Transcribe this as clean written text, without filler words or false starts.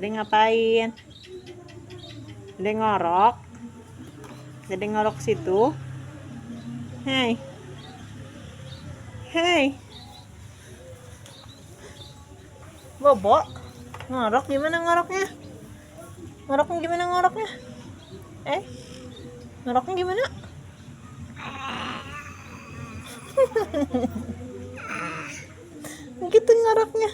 Dede ngapain? Dede ngorok. Dede ngorok situ. Hei. Hei. Bobo. Ngorok gimana ngoroknya? Ngoroknya gimana ngoroknya? Ngoroknya gimana? Gitu ngoroknya.